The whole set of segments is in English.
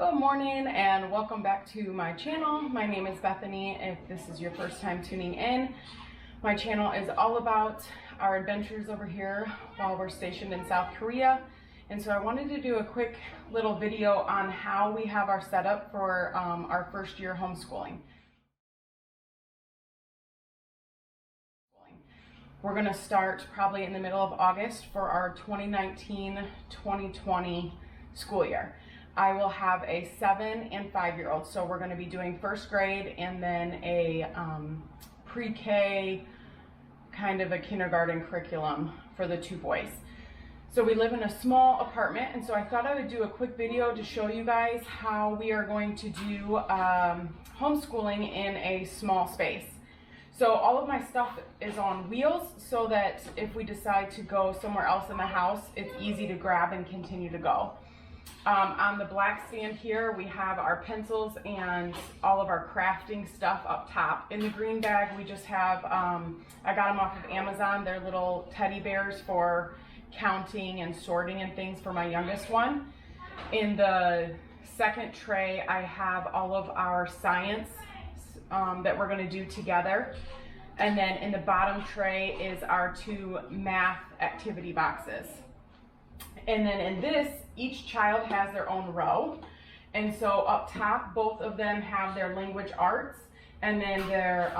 Good morning and welcome back to my channel. My name is Bethany. If this is your first time tuning in, my channel is all about our adventures over here while we're stationed in South Korea. And so I wanted to do a quick little video on how we have our setup for our first year homeschooling. We're going to start probably in the middle of August for our 2019-2020 school year. I will have a 7 and 5-year-old, so we're going to be doing first grade and then a pre-K, kind of a kindergarten curriculum for the two boys. So we live in a small apartment, and so I thought I would do a quick video to show you guys how we are going to do homeschooling in a small space. So all of my stuff is on wheels so that if we decide to go somewhere else in the house, it's easy to grab and continue to go. On the black stand here, we have our pencils and all of our crafting stuff up top. In the green bag, we just have, I got them off of Amazon. They're little teddy bears for counting and sorting and things for my youngest one. In the second tray, I have all of our science that we're going to do together. And then in the bottom tray is our 2 math activity boxes. And then in this, each child has their own row. And so up top, both of them have their language arts, and then their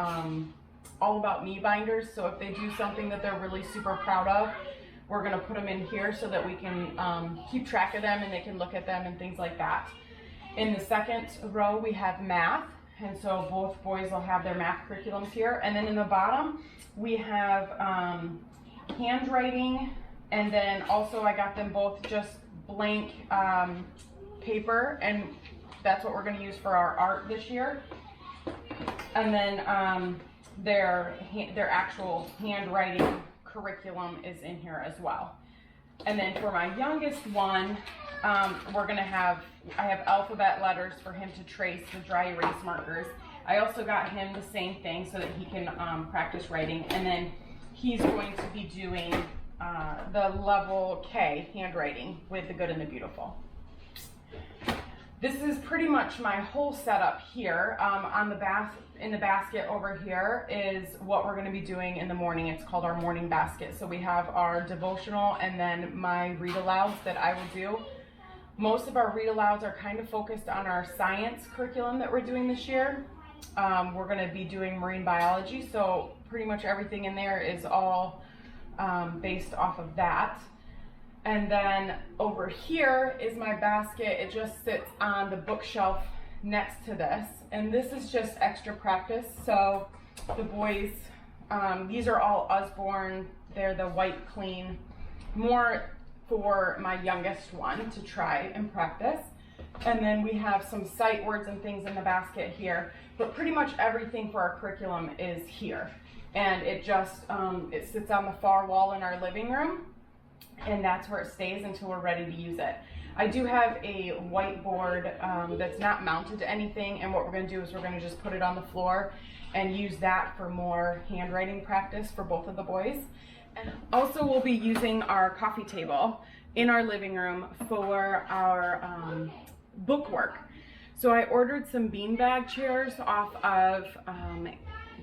all about me binders. So if they do something that they're really super proud of, we're gonna put them in here so that we can keep track of them and they can look at them and things like that. In the second row, we have math. And so both boys will have their math curriculums here. And then in the bottom, we have handwriting. And then also I got them both just blank paper, and that's what we're going to use for our art this year. And then their actual handwriting curriculum is in here as well. And then for my youngest one, we're going to have, I have alphabet letters for him to trace with dry erase markers. I also got him the same thing so that he can practice writing. And then he's going to be doing the level K handwriting with the good and the beautiful. This is pretty much my whole setup here. In the basket over here is what we're going to be doing in the morning. It's called our morning basket. So we have our devotional and then my read alouds that I will do. Most of our read alouds are kind of focused on our science curriculum that we're doing this year. We're going to be doing marine biology, so pretty much everything in there is all based off of that. And then over here is my basket. It just sits on the bookshelf next to this, and this is just extra practice. So the boys, these are all Usborne. They're the white clean, more for my youngest one to try and practice. And then we have some sight words and things in the basket here, but pretty much everything for our curriculum is here. And it just, it sits on the far wall in our living room, and that's where it stays until we're ready to use it. I do have a whiteboard that's not mounted to anything, and what we're going to do is we're going to just put it on the floor and use that for more handwriting practice for both of the boys. And also we'll be using our coffee table in our living room for our book work. So I ordered some beanbag chairs off of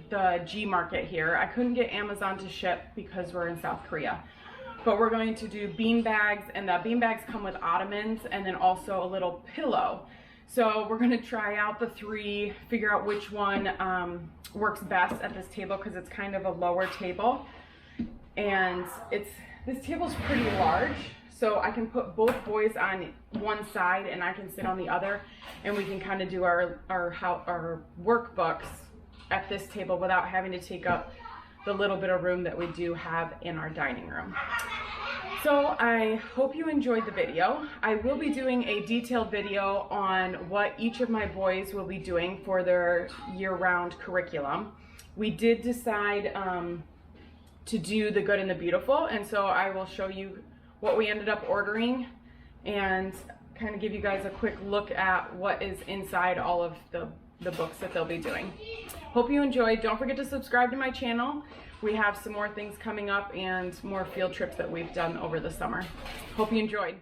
the G Market here. I couldn't get Amazon to ship because we're in South Korea. But we're going to do bean bags, and the bean bags come with ottomans and then also a little pillow. So we're going to try out the 3, figure out which one works best at this table because it's kind of a lower table. And this table's pretty large, so I can put both boys on one side and I can sit on the other, and we can kind of do our workbooks at this table without having to take up the little bit of room that we do have in our dining room. So I hope you enjoyed the video. I will be doing a detailed video on what each of my boys will be doing for their year-round curriculum. We did decide to do the good and the beautiful, and so I will show you what we ended up ordering and kind of give you guys a quick look at what is inside all of the books that they'll be doing. Hope you enjoyed. Don't forget to subscribe to my channel. We have some more things coming up and more field trips that we've done over the summer. Hope you enjoyed.